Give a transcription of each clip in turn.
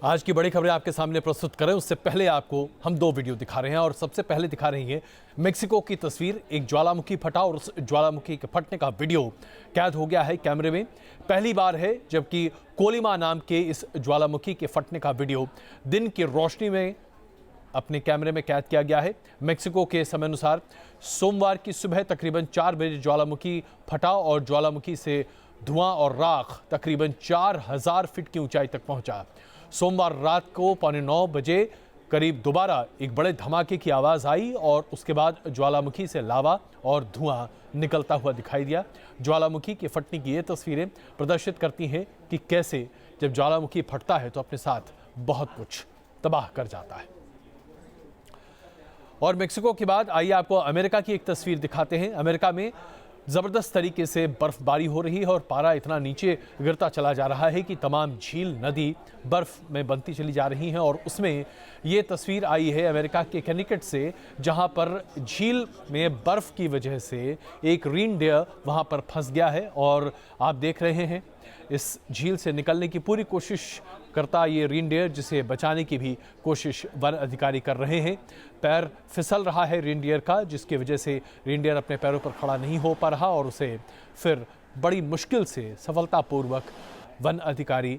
आज की बड़ी खबरें आपके सामने प्रस्तुत करें उससे पहले आपको हम दो वीडियो दिखा रहे हैं और सबसे पहले दिखा रही है मेक्सिको की तस्वीर। एक ज्वालामुखी फटा और उस ज्वालामुखी के फटने का वीडियो कैद हो गया है कैमरे में। पहली बार है जबकि कोलिमा नाम के इस ज्वालामुखी के फटने का वीडियो दिन की रोशनी में अपने कैमरे में कैद किया गया है। मेक्सिको के समय अनुसार सोमवार की सुबह तकरीबन 4 बजे ज्वालामुखी फटा और ज्वालामुखी से धुआं और राख तकरीबन 4000 फीट की ऊंचाई तक पहुंचा। सोमवार रात को 8:45 बजे करीब दोबारा एक बड़े धमाके की आवाज़ आई और उसके बाद ज्वालामुखी से लावा और धुआं निकलता हुआ दिखाई दिया। ज्वालामुखी के फटने की ये तस्वीरें प्रदर्शित करती हैं कि कैसे जब ज्वालामुखी फटता है तो अपने साथ बहुत कुछ तबाह कर जाता है। और मेक्सिको के बाद आइए आपको अमेरिका की एक तस्वीर दिखाते हैं। अमेरिका में ज़बरदस्त तरीके से बर्फबारी हो रही है और पारा इतना नीचे गिरता चला जा रहा है कि तमाम झील नदी बर्फ में बनती चली जा रही हैं। और उसमें ये तस्वीर आई है अमेरिका के कैनिकट से, जहां पर झील में बर्फ की वजह से एक रेनडियर वहां पर फंस गया है और आप देख रहे हैं इस झील से निकलने की पूरी कोशिश करता ये रेनडियर, जिसे बचाने की भी कोशिश वन अधिकारी कर रहे हैं। पैर फिसल रहा है रेनडियर का, जिसकी वजह से रेनडियर अपने पैरों पर खड़ा नहीं हो पा रहा और उसे फिर बड़ी मुश्किल से सफलतापूर्वक वन अधिकारी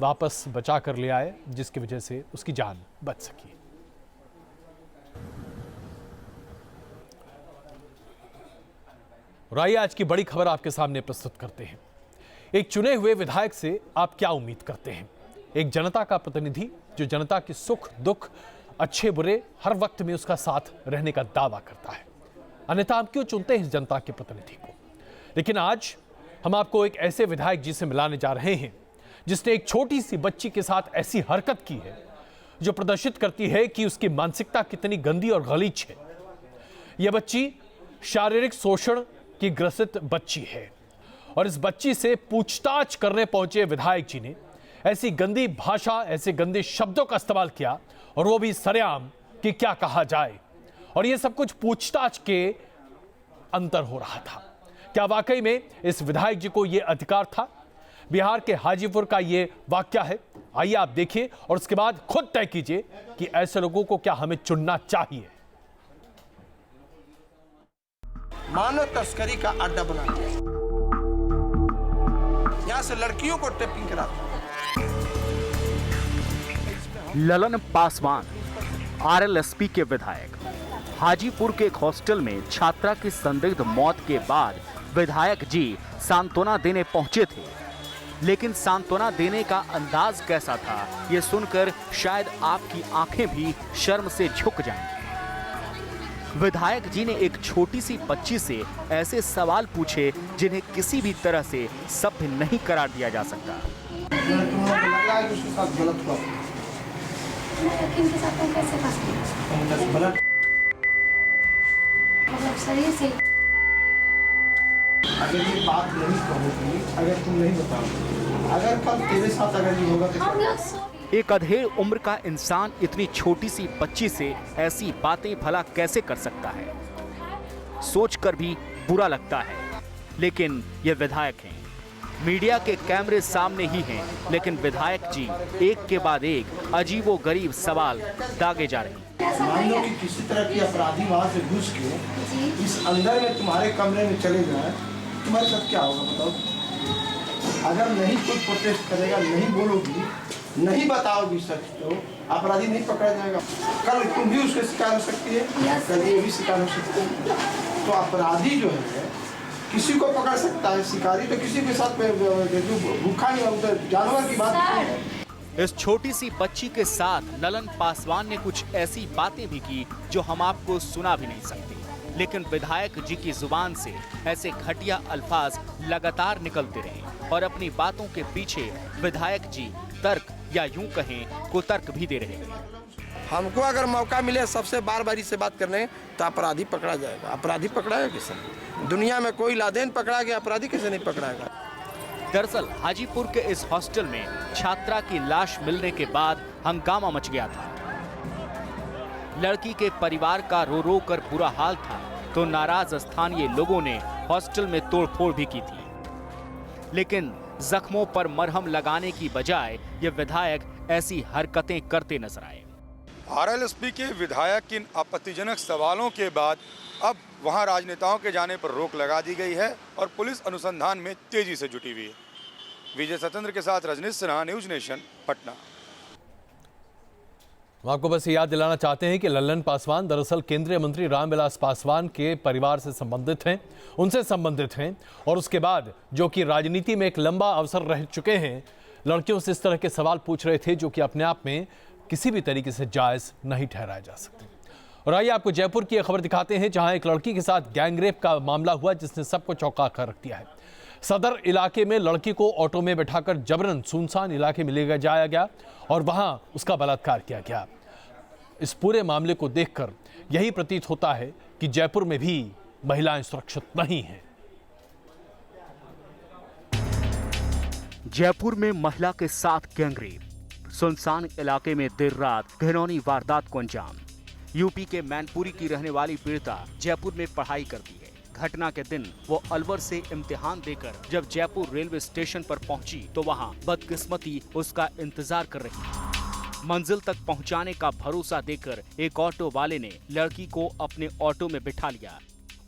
वापस बचा कर ले आए, जिसकी वजह से उसकी जान बच सकी। और आइए आज की बड़ी खबर आपके सामने प्रस्तुत करते हैं। एक चुने हुए विधायक से आप क्या उम्मीद करते हैं? एक जनता का प्रतिनिधि जो जनता के सुख दुख अच्छे बुरे हर वक्त में उसका साथ रहने का दावा करता है। अन्यथा हम क्यों चुनते हैं इस जनता के प्रतिनिधि को? लेकिन आज हम आपको एक ऐसे विधायक जी से मिलाने जा रहे हैं जिसने एक छोटी सी बच्ची के साथ ऐसी हरकत की है जो प्रदर्शित करती है कि उसकी मानसिकता कितनी गंदी और गलीज है। यह बच्ची शारीरिक शोषण की ग्रसित बच्ची है और इस बच्ची से पूछताछ करने पहुंचे विधायक जी ने ऐसी गंदी भाषा, ऐसे गंदे शब्दों का इस्तेमाल किया और वो भी सरेआम कि क्या कहा जाए। और ये सब कुछ पूछताछ के अंतर हो रहा था। क्या वाकई में इस विधायक जी को ये अधिकार था? बिहार के हाजीपुर का ये वाकया है। आइए आप देखिए और उसके बाद खुद तय कीजिए कि ऐसे लोगों को क्या हमें चुनना चाहिए। मानव तस्करी का अड्डा बना दिया, यहां से लड़कियों को ट्रैपिंग कराता। ललन पासवान आरएलएसपी के विधायक हाजीपुर के एक हॉस्टल में छात्रा की संदिग्ध मौत के बाद विधायक जी सांत्वना देने पहुंचे थे। लेकिन सांत्वना देने का अंदाज कैसा था, ये सुनकर शायद आपकी आंखें भी शर्म से झुक जाएंगी। विधायक जी ने एक छोटी सी बच्ची से ऐसे सवाल पूछे जिन्हें किसी भी तरह से सभ्य नहीं करार दिया जा सकता। के साथ कैसे मतलब सही से अगर ये बात नहीं कहोगी, अगर तुम नहीं बताओगे, अगर कल तेरे साथ अगर ये होगा तो एक अधेड़ उम्र का इंसान इतनी छोटी सी बच्ची से ऐसी बातें भला कैसे कर सकता है? सोचकर भी बुरा लगता है। लेकिन ये विधायक हैं, मीडिया के कैमरे सामने ही हैं, लेकिन विधायक जी एक के बाद एक अजीबोगरीब सवाल दागे जा रहे हैं। मान लो कि किसी तरह की अपराधी वहां से घुस के इस अंदर में तुम्हारे कमरे में चले जाए, तुम्हारे साथ क्या होगा बताओ? अगर नहीं कोई प्रोटेस्ट करेगा, नहीं बोलोगी, नहीं बताओगी सच, तो अपराधी नहीं पकड़ा जाएगा। कल तुम भी उसके शिकार हो सकती है, कल ये भी शिकार हो सकती है। तो अपराधी जो है किसी को पकड़ सकता है, शिकारी तो किसी के साथ भूखा नहीं, जानवर की बात नहीं है। इस छोटी सी बच्ची के साथ ललन पासवान ने कुछ ऐसी बातें भी की जो हम आपको सुना भी नहीं सकते। लेकिन विधायक जी की जुबान से ऐसे घटिया अल्फाज लगातार निकलते रहे और अपनी बातों के पीछे विधायक जी तर्क या यूं कहें कुतर्क भी दे रहे हैं। हमको अगर मौका मिले सबसे बारी से बात करने, तो अपराधी पकड़ा जाएगा। अपराधी पकड़ाएगा किसे? दुनिया में कोई लादेन पकड़ा गया, अपराधी कैसे नहीं पकड़ाएगा? दरअसल हाजीपुर के इस हॉस्टल में छात्रा की लाश मिलने के बाद हंगामा मच गया था। लड़की के परिवार का रो रो कर बुरा हाल था, तो नाराज स्थानीय लोगों ने हॉस्टल में तोड़फोड़ भी की थी। लेकिन जख्मों पर मरहम लगाने की बजाय ये विधायक ऐसी हरकतें करते नजर आए। आरएलएसपी के विधायक के आपत्तिजनक सवालों के बाद अब वहां राजनेताओं के जाने पर रोक लगा दी गई है और पुलिस अनुसंधान में तेजी से जुटी हुई है। विजय सत्येंद्र के साथ रजनीश सिन्हा, न्यूज नेशन, पटना। हम आपको बस याद दिलाना चाहते हैं कि लल्लन पासवान दरअसल केंद्रीय मंत्री रामविलास पासवान के परिवार से संबंधित हैं, उनसे संबंधित हैं, और उसके बाद जो कि राजनीति में एक लंबा अवसर रह चुके हैं, लड़कियों से इस तरह के सवाल पूछ रहे थे जो कि अपने आप में किसी भी तरीके से जायज नहीं ठहराए जा सकते। और आइए आपको जयपुर की एक खबर दिखाते हैं जहां एक लड़की के साथ गैंगरेप का मामला हुआ जिसने सबको चौंका कर रख दिया है। सदर इलाके में लड़की को ऑटो में बैठाकर जबरन सुनसान इलाके में ले जाया गया और वहां उसका बलात्कार किया गया। इस पूरे मामले को देखकर यही प्रतीत होता है कि जयपुर में भी महिलाएं सुरक्षित नहीं हैं। जयपुर में महिला के साथ गैंगरेप, सुनसान इलाके में देर रात घिनौनी वारदात को अंजाम। यूपी के मैनपुरी की रहने वाली पीड़िता जयपुर में पढ़ाई करती है। घटना के दिन वो अलवर से इम्तिहान देकर जब जयपुर रेलवे स्टेशन पर पहुंची तो वहां बदकिस्मती उसका इंतजार कर रही थी। मंजिल तक पहुंचाने का भरोसा देकर एक ऑटो वाले ने लड़की को अपने ऑटो में बिठा लिया।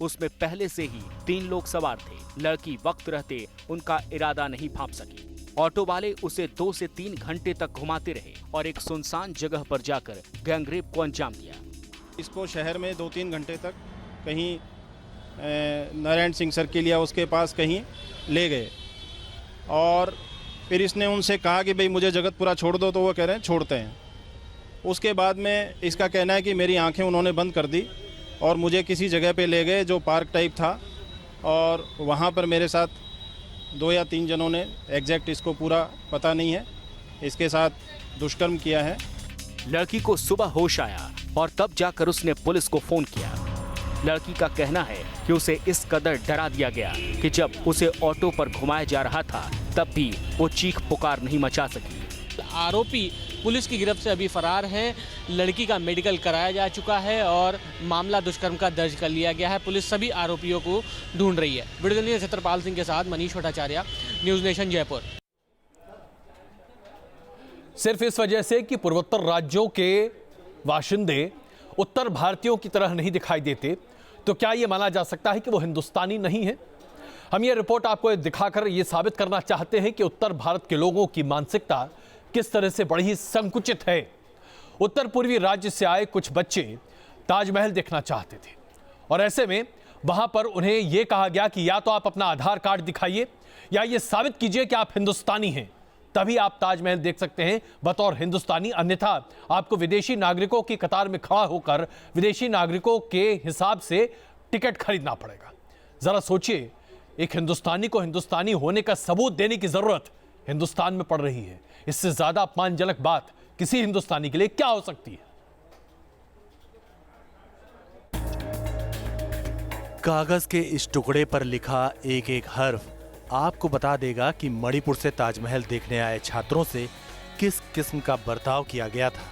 उसमें पहले से ही 3 लोग सवार थे। लड़की वक्त रहते उनका इरादा नहीं भांप सकी। ऑटो वाले उसे 2 से 3 घंटे तक घुमाते रहे और एक सुनसान जगह पर जाकर गैंगरेप को अंजाम दिया। इसको शहर में 2-3 घंटे तक कहीं नारायण सिंह सर्किल या उसके पास कहीं ले गए और फिर इसने उनसे कहा कि भाई मुझे जगतपुरा छोड़ दो, तो वो कह रहे हैं छोड़ते हैं। उसके बाद में इसका कहना है कि मेरी आंखें उन्होंने बंद कर दी और मुझे किसी जगह पे ले गए जो पार्क टाइप था और वहाँ पर मेरे साथ 2 या 3 जनों ने, एग्जैक्ट इसको पूरा पता नहीं है, इसके साथ दुष्कर्म किया है। लड़की को सुबह होश आया और तब जाकर उसने पुलिस को फोन किया। लड़की का कहना है कि उसे इस कदर डरा दिया गया कि जब उसे ऑटो पर घुमाया जा रहा था तब भी वो चीख पुकार नहीं मचा सकी। आरोपी पुलिस की गिरफ्त से अभी फरार हैं। लड़की का मेडिकल कराया जा चुका है और मामला दुष्कर्म का दर्ज कर लिया गया है। पुलिस सभी आरोपियों को ढूंढ रही है। वीडियो जर्नलिस्ट छत्रपाल सिंह के साथ मनीष भट्टाचार्य, न्यूज नेशन, जयपुर। सिर्फ इस वजह से कि पूर्वोत्तर राज्यों के बाशिंदे उत्तर भारतीयों की तरह नहीं दिखाई देते तो क्या यह माना जा सकता है कि वो हिंदुस्तानी नहीं है? हम ये रिपोर्ट आपको दिखाकर ये साबित करना चाहते हैं कि उत्तर भारत के लोगों की मानसिकता किस तरह से बड़ी ही संकुचित है। उत्तर पूर्वी राज्य से आए कुछ बच्चे ताजमहल देखना चाहते थे और ऐसे में वहां पर उन्हें यह कहा गया कि या तो आप अपना आधार कार्ड दिखाइए या ये साबित कीजिए कि आप हिंदुस्तानी हैं, तभी आप ताजमहल देख सकते हैं बतौर हिंदुस्तानी, अन्यथा आपको विदेशी नागरिकों की कतार में खड़ा होकर विदेशी नागरिकों के हिसाब से टिकट खरीदना पड़ेगा। जरा सोचिए, एक हिंदुस्तानी को हिंदुस्तानी होने का सबूत देने की जरूरत हिंदुस्तान में पड़ रही है। इससे ज्यादा अपमानजनक बात किसी हिंदुस्तानी के लिए क्या हो सकती है? कागज के इस टुकड़े पर लिखा एक एक हर्फ आपको बता देगा कि मणिपुर से ताजमहल देखने आए छात्रों से किस किस्म का बर्ताव किया गया था।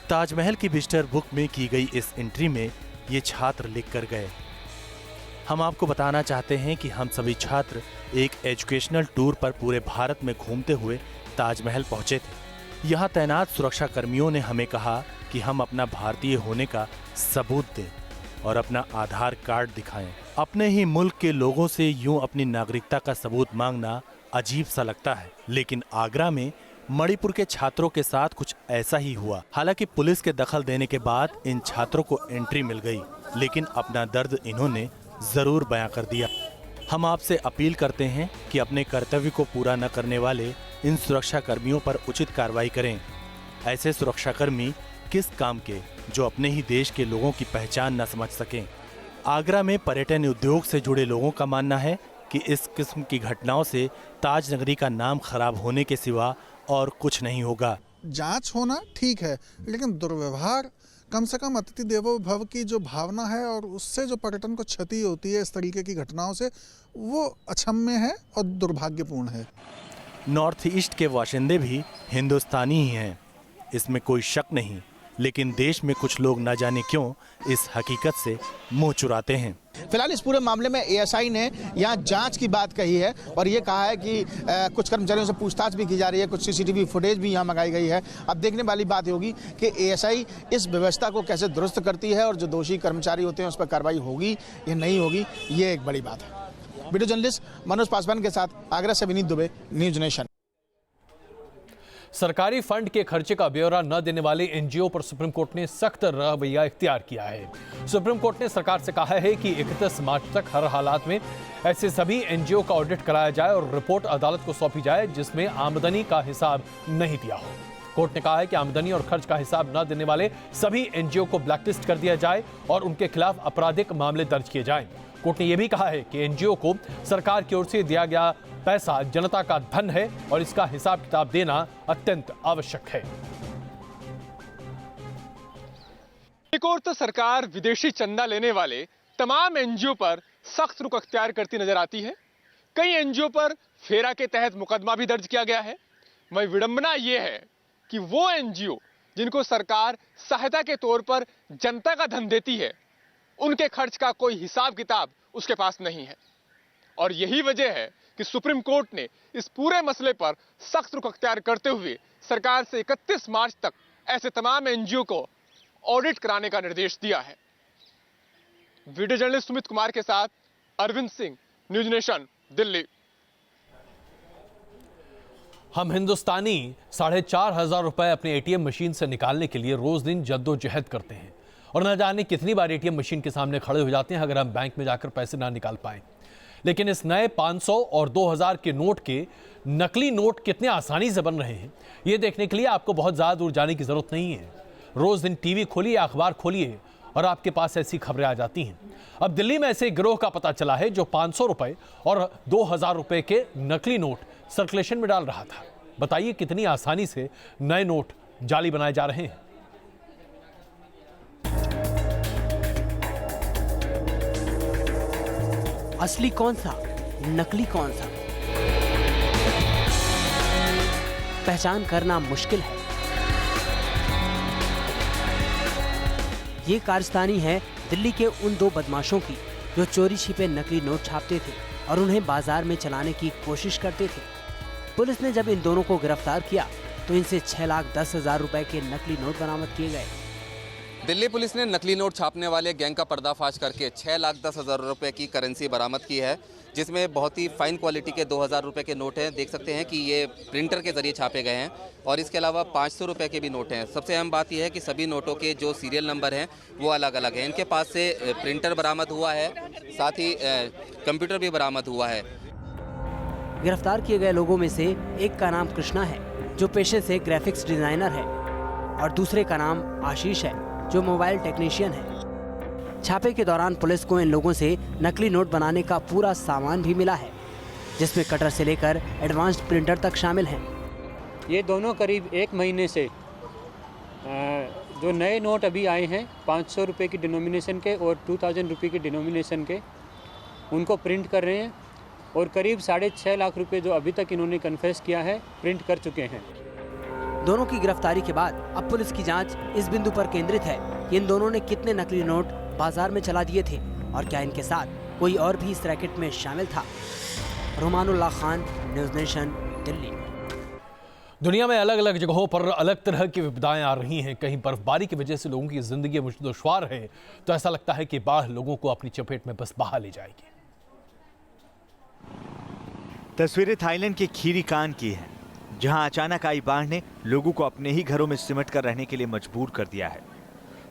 ताजमहल की विजिटर बुक में की गई इस एंट्री में ये छात्र लिख कर गए। हम आपको बताना चाहते हैं कि हम सभी छात्र एक एजुकेशनल टूर पर पूरे भारत में घूमते हुए ताजमहल पहुंचे थे। यहाँ तैनात सुरक्षा कर्मियों ने हमें कहा कि हम अपना भारतीय होने का सबूत दें और अपना आधार कार्ड दिखाएं। अपने ही मुल्क के लोगों से यूं अपनी नागरिकता का सबूत मांगना अजीब सा लगता है, लेकिन आगरा में मणिपुर के छात्रों के साथ कुछ ऐसा ही हुआ। हालांकि पुलिस के दखल देने के बाद इन छात्रों को एंट्री मिल गई, लेकिन अपना दर्द इन्होंने जरूर बयां कर दिया। हम आपसे अपील करते हैं कि अपने कर्तव्य को पूरा न करने वाले इन सुरक्षा कर्मियों पर उचित कार्रवाई करें। ऐसे सुरक्षाकर्मी किस काम के जो अपने ही देश के लोगों की पहचान न समझ सकें। आगरा में पर्यटन उद्योग से जुड़े लोगों का मानना है कि इस किस्म की घटनाओं से ताज नगरी का नाम खराब होने के सिवा और कुछ नहीं होगा। जांच होना ठीक है, लेकिन दुर्व्यवहार, कम से कम अतिथि देवो भव की जो भावना है और उससे जो पर्यटन को क्षति होती है इस तरीके की घटनाओं से, वो अक्षम्य है और दुर्भाग्यपूर्ण है। नॉर्थ ईस्ट के बाशिंदे भी हिंदुस्तानी ही हैं, इसमें कोई शक नहीं, लेकिन देश में कुछ लोग न जाने क्यों इस हकीकत से मुंह चुराते हैं। फिलहाल इस पूरे मामले में एएसआई ने यहाँ जांच की बात कही है और ये कहा है कि कुछ कर्मचारियों से पूछताछ भी की जा रही है, कुछ सीसीटीवी फुटेज भी यहाँ मंगाई गई है। अब देखने वाली बात होगी कि एएसआई इस व्यवस्था को कैसे दुरुस्त करती है और जो दोषी कर्मचारी होते हैं उस पर कार्रवाई होगी या नहीं होगी, ये एक बड़ी बात है। वीडियो जर्नलिस्ट मनोज पासवान के साथ आगरा से विनीत दुबे, न्यूज नेशन। सरकारी फंड के खर्चे का ब्यौरा न देने वाले एनजीओ पर सुप्रीम कोर्ट ने सख्त रवैया इख्तियार किया है। सुप्रीम कोर्ट ने सरकार से कहा है कि 31 मार्च तक हर हालात में ऐसे सभी एनजीओ का ऑडिट कराया जाए और रिपोर्ट अदालत को सौंपी जाए जिसमें आमदनी का हिसाब नहीं दिया हो। कोर्ट ने कहा है कि आमदनी और खर्च का हिसाब न देने वाले सभी एनजीओ को ब्लैकलिस्ट कर दिया जाए और उनके खिलाफ आपराधिक मामले दर्ज किए जाएं। कोर्ट ने यह भी कहा है कि एनजीओ को सरकार की ओर से दिया गया पैसा जनता का धन है और इसका हिसाब किताब देना अत्यंत आवश्यक है। एक और तो सरकार विदेशी चंदा लेने वाले तमाम एनजीओ पर सख्त रुख अख्तियार करती नजर आती है। कई एनजीओ पर फेरा के तहत मुकदमा भी दर्ज किया गया है। वहीं विडंबना यह है कि वो एनजीओ जिनको सरकार सहायता के तौर पर जनता का धन देती है, उनके खर्च का कोई हिसाब किताब उसके पास नहीं है। और यही वजह है कि सुप्रीम कोर्ट ने इस पूरे मसले पर सख्त रुख अख्तियार करते हुए सरकार से 31 मार्च तक ऐसे तमाम एनजीओ को ऑडिट कराने का निर्देश दिया है। वीडियो जर्नलिस्ट सुमित कुमार के साथ अरविंद सिंह, न्यूज नेशन, दिल्ली। हम हिंदुस्तानी 4,500 रुपए अपने एटीएम मशीन से निकालने के लिए रोज दिन जद्दोजहद करते हैं और न जाने कितनी बार एटीएम मशीन के सामने खड़े हो जाते हैं अगर हम बैंक में जाकर पैसे ना निकाल पाएं। लेकिन इस नए 500 और 2000 के नोट के नकली नोट कितने आसानी से बन रहे हैं, ये देखने के लिए आपको बहुत ज़्यादा दूर जाने की ज़रूरत नहीं है। रोज़ दिन टीवी खोलिए, अखबार खोलिए और आपके पास ऐसी खबरें आ जाती हैं। अब दिल्ली में ऐसे गिरोह का पता चला है जो 500 रुपए और 2000 रुपए के नकली नोट सर्कुलेशन में डाल रहा था। बताइए कितनी आसानी से नए नोट जाली बनाए जा रहे हैं। असली कौन सा, नकली कौन सा, पहचान करना मुश्किल है। ये कारस्तानी है दिल्ली के उन दो बदमाशों की जो चोरी छिपे नकली नोट छापते थे और उन्हें बाजार में चलाने की कोशिश करते थे। पुलिस ने जब इन दोनों को गिरफ्तार किया तो इनसे 6,10,000 रुपए के नकली नोट बरामद किए गए। दिल्ली पुलिस ने नकली नोट छापने वाले गैंग का पर्दाफाश करके 6,10,000 रुपए की करेंसी बरामद की है, जिसमें बहुत ही फाइन क्वालिटी के 2,000 रुपए के नोट हैं। देख सकते हैं कि ये प्रिंटर के जरिए छापे गए हैं और इसके अलावा 500 रुपए के भी नोट हैं। सबसे अहम बात यह है कि सभी नोटों के जो सीरियल नंबर हैं वो अलग अलग हैं। इनके पास से प्रिंटर बरामद हुआ है, साथ ही कंप्यूटर भी बरामद हुआ है। गिरफ्तार किए गए लोगों में से एक का नाम कृष्णा है जो पेशे से ग्राफिक्स डिजाइनर है और दूसरे का नाम आशीष है जो मोबाइल टेक्नीशियन है। छापे के दौरान पुलिस को इन लोगों से नकली नोट बनाने का पूरा सामान भी मिला है, जिसमें कटर से लेकर एडवांस्ड प्रिंटर तक शामिल हैं। ये दोनों करीब एक महीने से जो नए नोट अभी आए हैं 500 रुपये की डिनोमिनेशन के और 2000 रुपये की डिनोमिनेशन के, उनको प्रिंट कर रहे हैं और करीब 6.5 लाख रुपए जो अभी तक इन्होंने कन्फेस किया है प्रिंट कर चुके हैं। दोनों की गिरफ्तारी के बाद अब पुलिस की जांच इस बिंदु पर केंद्रित है कि इन दोनों ने कितने नकली नोट बाजार में चला दिए थे और क्या इनके साथ कोई और भी इस रैकेट में शामिल था। रुमानुल्लाह खान, न्यूज नेशन, दिल्ली। दुनिया में अलग अलग जगहों पर अलग तरह की विपदाएं आ रही हैं। कहीं बर्फबारी की वजह से लोगों की जिंदगी दुश्वार है तो ऐसा लगता है कि बाढ़ लोगों को अपनी चपेट में बस बहा ले जाएगी। तस्वीरें थाईलैंड के खीरी कान की है, जहां अचानक आई बाढ़ ने लोगों को अपने ही घरों में सिमट कर रहने के लिए मजबूर कर दिया है।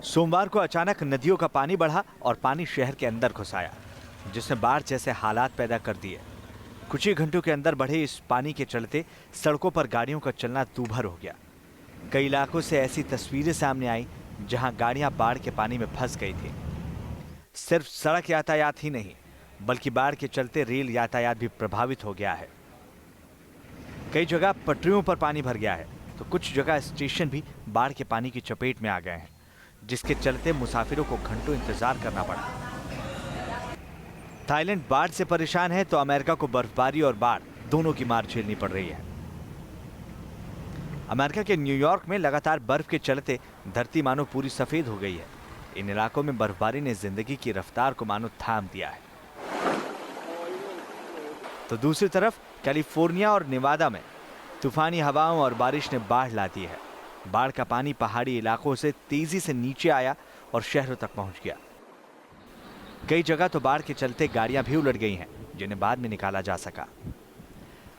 सोमवार को अचानक नदियों का पानी बढ़ा और पानी शहर के अंदर घुस आया, जिसने बाढ़ जैसे हालात पैदा कर दिए। कुछ ही घंटों के अंदर बढ़े इस पानी के चलते सड़कों पर गाड़ियों का चलना दूभर हो गया। कई इलाकों से ऐसी तस्वीरें सामने आई जहां गाड़ियां बाढ़ के पानी में फंस गई थी। सिर्फ सड़क यातायात ही नहीं बल्कि बाढ़ के चलते रेल यातायात भी प्रभावित हो गया है। कई जगह पटरियों पर पानी भर गया है तो कुछ जगह स्टेशन भी बाढ़ के पानी की चपेट में आ गए हैं, जिसके चलते मुसाफिरों को घंटों इंतजार करना पड़ा। थाईलैंड बाढ़ से परेशान है तो अमेरिका को बर्फबारी और बाढ़ दोनों की मार झेलनी पड़ रही है। अमेरिका के न्यूयॉर्क में लगातार बर्फ के चलते धरती मानो पूरी सफेद हो गई है। इन इलाकों में बर्फबारी ने जिंदगी की रफ्तार को मानो थाम दिया है। तो दूसरी तरफ कैलिफोर्निया और नेवादा में तूफानी हवाओं और बारिश ने बाढ़ ला दी है। बाढ़ का पानी पहाड़ी इलाकों से तेजी से नीचे आया और शहरों तक पहुंच गया। कई जगह तो बाढ़ के चलते गाड़ियां भी उलट गई हैं, जिन्हें बाद में निकाला जा सका।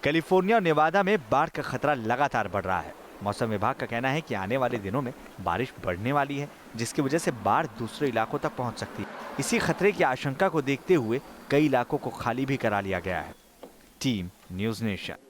कैलिफोर्निया और नेवादा में बाढ़ का खतरा लगातार बढ़ रहा है। मौसम विभाग का कहना है कि आने वाले दिनों में बारिश बढ़ने वाली है, जिसकी वजह से बाढ़ दूसरे इलाकों तक पहुंच सकती है। इसी खतरे की आशंका को देखते हुए कई इलाकों को खाली भी करा लिया गया है। Team news nation.